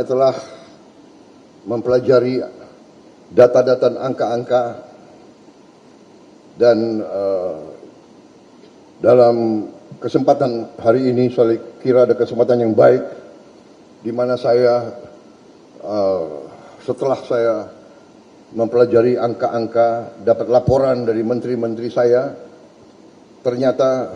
saya telah mempelajari data-data angka-angka dan dalam kesempatan hari ini saya kira ada kesempatan yang baik di mana saya setelah saya mempelajari angka-angka, dapat laporan dari menteri-menteri saya, ternyata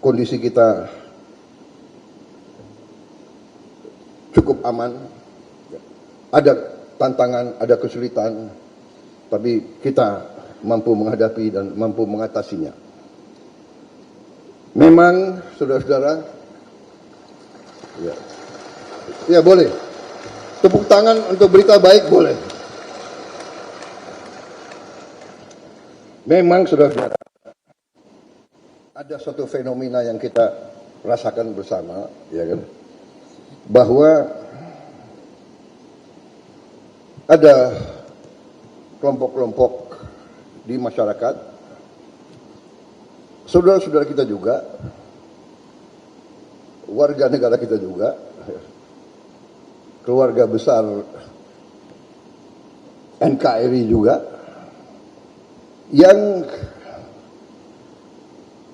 kondisi kita cukup aman. Ada tantangan, ada kesulitan, tapi kita mampu menghadapi dan mampu mengatasinya. Memang, saudara-saudara, ya boleh. Tepuk tangan untuk berita baik boleh. Memang, saudara-saudara, ada suatu fenomena yang kita rasakan bersama, ya kan, bahwa ada kelompok-kelompok di masyarakat, saudara-saudara kita juga, warga negara kita juga, keluarga besar NKRI juga, yang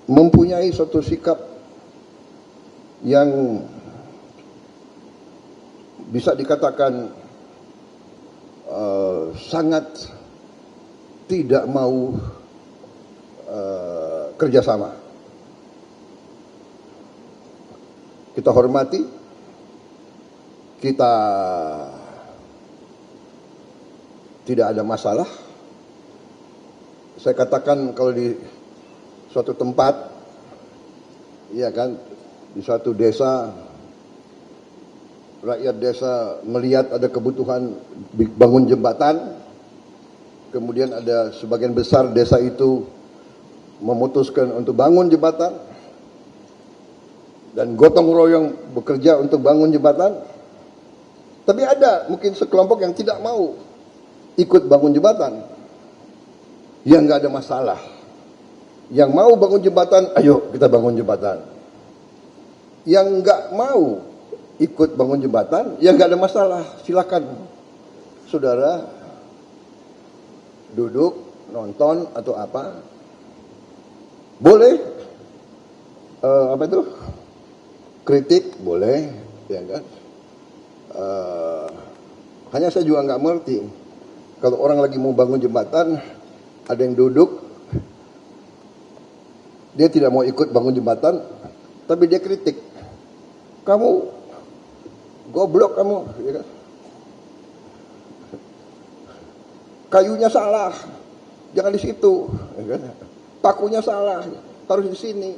mempunyai suatu sikap yang bisa dikatakan sangat tidak mau kerjasama. Kita hormati, kita tidak ada masalah. Saya katakan kalau di suatu tempat, ya kan, di suatu desa, rakyat desa melihat ada kebutuhan bangun jembatan, kemudian ada sebagian besar desa itu memutuskan untuk bangun jembatan, dan gotong royong bekerja untuk bangun jembatan. Tapi ada mungkin sekelompok yang tidak mau ikut bangun jembatan, yang nggak ada masalah. Yang mau bangun jembatan, ayo kita bangun jembatan. Yang nggak mau ikut bangun jembatan, ya nggak ada masalah, silakan saudara duduk nonton atau apa, boleh, apa itu, kritik boleh, ya kan. Hanya saya juga nggak mengerti kalau orang lagi mau bangun jembatan, ada yang duduk, dia tidak mau ikut bangun jembatan, tapi dia kritik, kamu goblok kamu, ya kan? Kayunya salah, jangan di situ, ya kan? Pakunya salah, harus di sini.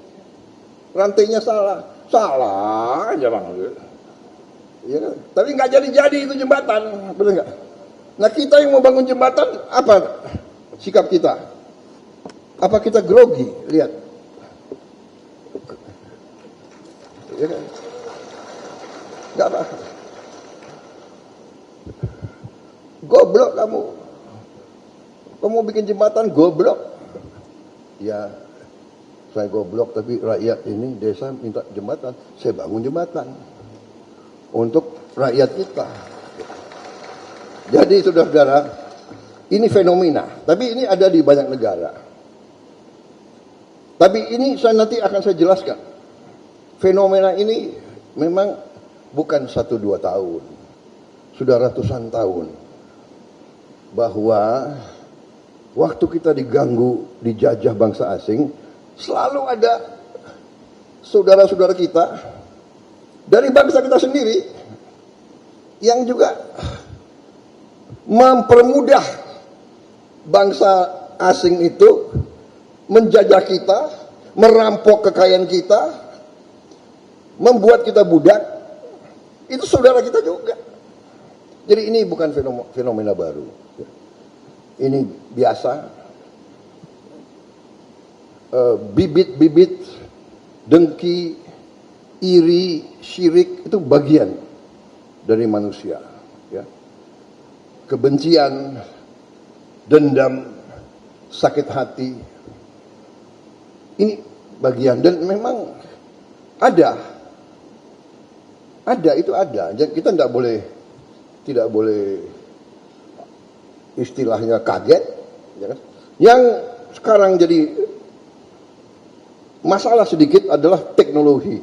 Rantainya salah aja bang, ya kan? Tapi nggak jadi itu jembatan, benar nggak? Nah kita yang mau bangun jembatan, apa sikap kita? Apa kita grogi? Lihat, ya kan? Nggak apa. Goblok kamu bikin jembatan goblok. Ya, saya goblok tapi rakyat ini desa minta jembatan, saya bangun jembatan untuk rakyat kita. Jadi saudara-saudara, ini fenomena, tapi ini ada di banyak negara. Tapi ini nanti akan saya jelaskan. Fenomena ini memang bukan 1-2 tahun, sudah ratusan tahun. Bahwa waktu kita diganggu, dijajah bangsa asing, selalu ada saudara-saudara kita dari bangsa kita sendiri yang juga mempermudah bangsa asing itu menjajah kita, merampok kekayaan kita, membuat kita budak. Itu saudara kita juga. Jadi ini bukan fenomena baru. Ini biasa. Bibit-bibit dengki, iri, syirik itu bagian dari manusia. Ya. Kebencian, dendam, sakit hati, ini bagian. Dan memang ada Ada, itu ada. Jadi kita tidak boleh istilahnya kaget, ya kan? Yang sekarang jadi masalah sedikit adalah teknologi.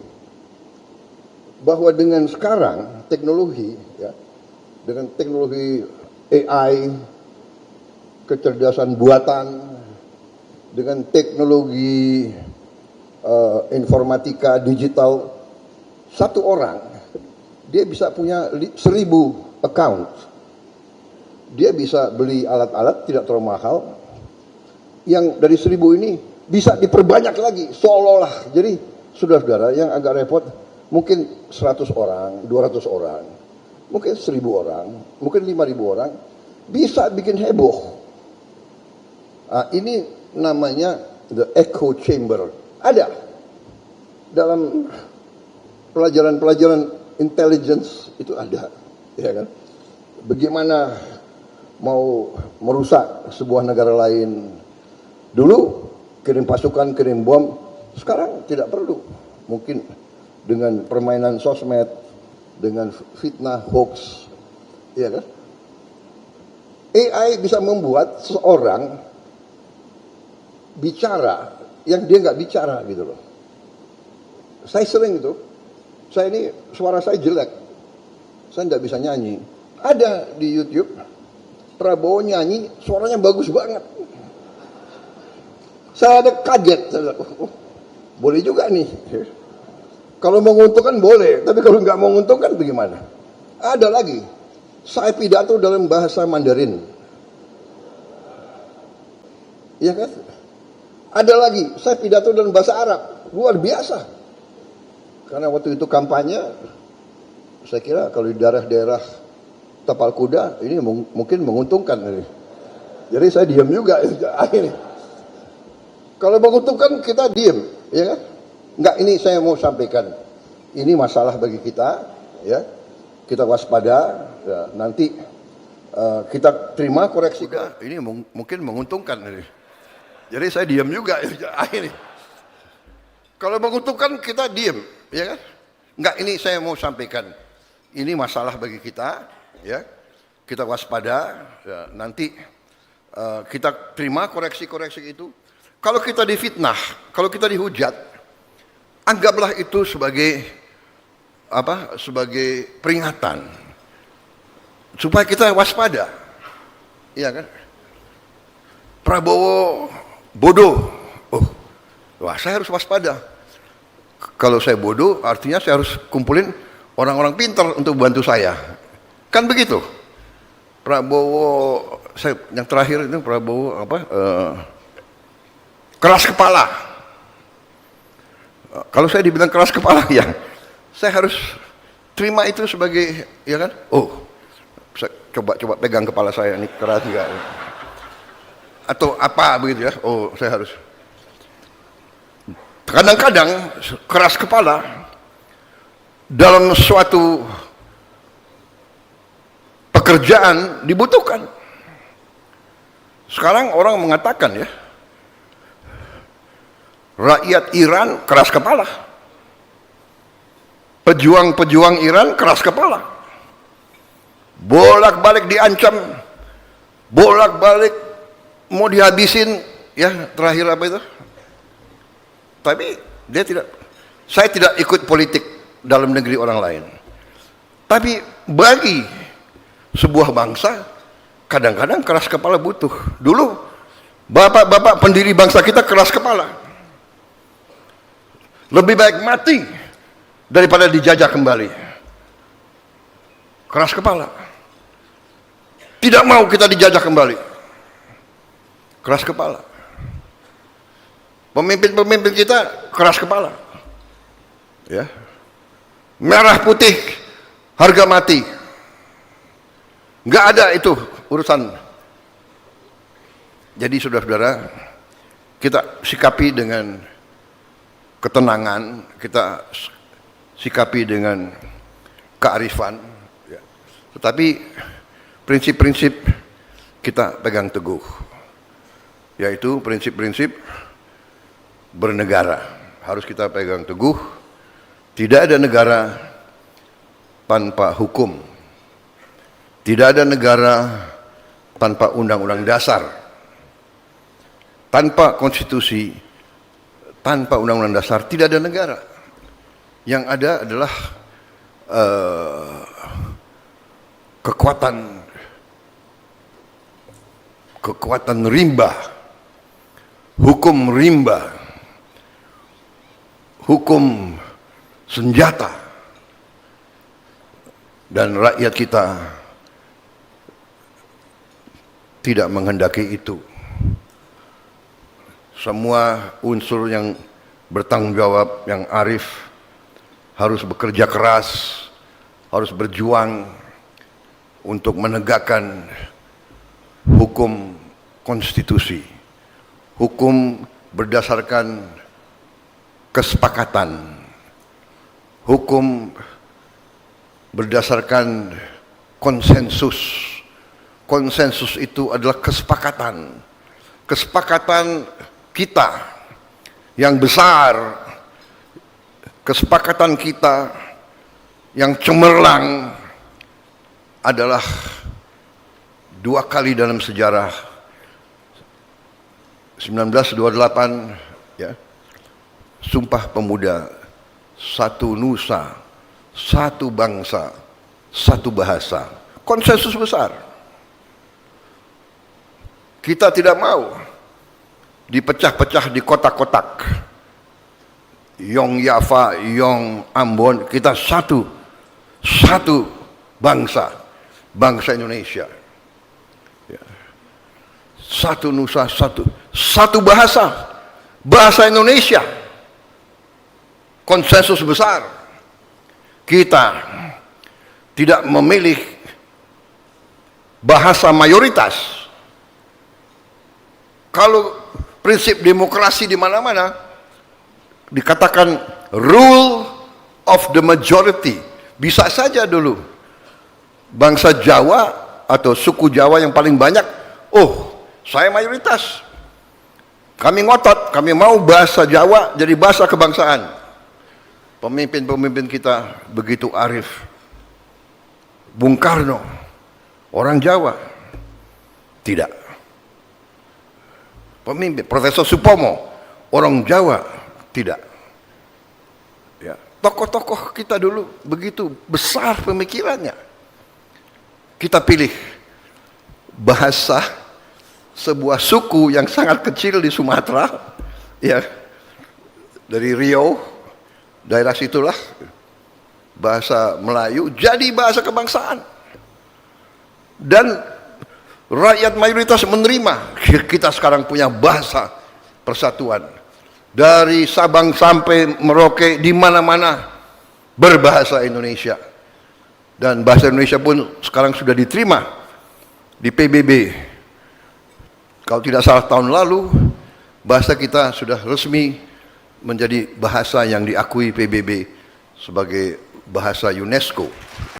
Bahwa dengan sekarang teknologi, ya, dengan teknologi AI, kecerdasan buatan, dengan teknologi informatika digital, satu orang dia bisa punya 1000 account. Dia bisa beli alat-alat tidak terlalu mahal, yang dari 1000 ini bisa diperbanyak lagi seolah-olah. Jadi saudara-saudara, yang agak repot, mungkin 100 orang, 200 orang, mungkin 1000 orang, mungkin 5000 orang bisa bikin heboh. Ini namanya the echo chamber. Ada dalam pelajaran intelligence, itu ada, ya kan? Bagaimana mau merusak sebuah negara lain. Dulu kirim pasukan, kirim bom, sekarang tidak perlu. Mungkin dengan permainan sosmed, dengan fitnah, hoax, ya kan? AI bisa membuat seorang bicara yang dia nggak bicara gitu loh. Saya sering itu, saya ini suara saya jelek, saya nggak bisa nyanyi. Ada di YouTube, Prabowo nyanyi, suaranya bagus banget. Saya ada kaget, boleh juga nih. Kalau menguntungkan boleh, tapi kalau nggak menguntungkan bagaimana? Ada lagi, saya pidato dalam bahasa Mandarin, ya kan? Ada lagi, saya pidato dalam bahasa Arab, luar biasa. Karena waktu itu kampanye, saya kira kalau di daerah-daerah tapal kuda ini mungkin menguntungkan. Jadi saya diam juga akhirnya. Kalau menguntungkan kita diam, ya kan? Enggak, ini saya mau sampaikan. Ini masalah bagi kita, ya. Kita waspada, ya, nanti kita terima koreksi. Ini mungkin menguntungkan. Jadi saya diam juga akhirnya. Kalau menguntungkan kita diam, ya kan? Enggak, ini saya mau sampaikan. Ini masalah bagi kita, ya. Kita waspada, ya, nanti kita terima koreksi-koreksi itu. Kalau kita difitnah, kalau kita dihujat, anggaplah itu sebagai apa? Sebagai peringatan supaya kita waspada, iya kan? Prabowo bodoh, wah saya harus waspada. Kalau saya bodoh, artinya saya harus kumpulin orang-orang pintar untuk bantu saya, kan begitu? Prabowo, saya yang terakhir itu Prabowo apa? Keras kepala. Kalau saya dibilang keras kepala, ya saya harus terima itu sebagai, ya kan? Saya coba pegang kepala saya, ini keras juga. Atau apa begitu ya? Saya harus. Kadang-kadang keras kepala dalam suatu pekerjaan dibutuhkan. Sekarang orang mengatakan, ya, rakyat Iran keras kepala, pejuang-pejuang Iran keras kepala, bolak-balik diancam, bolak-balik mau dihabisin, ya terakhir apa itu? Tapi dia tidak, saya tidak ikut politik dalam negeri orang lain. Tapi bagi sebuah bangsa, kadang-kadang keras kepala butuh. Dulu bapak-bapak pendiri bangsa kita keras kepala. Lebih baik mati daripada dijajah kembali. Keras kepala. Tidak mau kita dijajah kembali. Keras kepala. Pemimpin-pemimpin kita keras kepala. Ya. Merah putih, harga mati. Enggak ada itu urusan. Jadi saudara-saudara, kita sikapi dengan ketenangan, kita sikapi dengan kearifan, ya. Tetapi prinsip-prinsip kita pegang teguh, yaitu prinsip-prinsip bernegara harus kita pegang teguh. Tidak ada negara tanpa hukum. Tidak ada negara tanpa undang-undang dasar. Tanpa konstitusi, tanpa undang-undang dasar, tidak ada negara. Yang ada adalah kekuatan rimba, hukum rimba, hukum senjata, dan rakyat kita tidak menghendaki itu. Semua unsur yang bertanggung jawab, yang arif, harus bekerja keras, harus berjuang untuk menegakkan hukum konstitusi, hukum berdasarkan kesepakatan, hukum berdasarkan konsensus. Konsensus itu adalah kesepakatan kita yang besar, kesepakatan kita yang cemerlang adalah 2 kali dalam sejarah, 1928 ya, Sumpah Pemuda, satu nusa, satu bangsa, satu bahasa, konsensus besar. Kita tidak mau dipecah-pecah di kotak-kotak. Yong Yafa, Yong Ambon, kita satu bangsa Indonesia. Ya. Satu nusa, satu bahasa Indonesia. Konsensus besar. Kita tidak memilih bahasa mayoritas. Kalau prinsip demokrasi di mana-mana dikatakan rule of the majority, bisa saja dulu bangsa Jawa atau suku Jawa yang paling banyak, oh saya mayoritas, kami ngotot, kami mau bahasa Jawa jadi bahasa kebangsaan. Pemimpin-pemimpin kita begitu arif. Bung Karno orang Jawa, tidak. Pemimpin Profesor Supomo orang Jawa, tidak. Ya, tokoh-tokoh kita dulu begitu besar pemikirannya. Kita pilih bahasa sebuah suku yang sangat kecil di Sumatera, ya, dari Riau, daerah situlah, bahasa Melayu jadi bahasa kebangsaan. Dan rakyat mayoritas menerima. Kita sekarang punya bahasa persatuan. Dari Sabang sampai Merauke, di mana-mana berbahasa Indonesia. Dan bahasa Indonesia pun sekarang sudah diterima di PBB. Kalau tidak salah tahun lalu, bahasa kita sudah resmi menjadi bahasa yang diakui PBB sebagai bahasa UNESCO.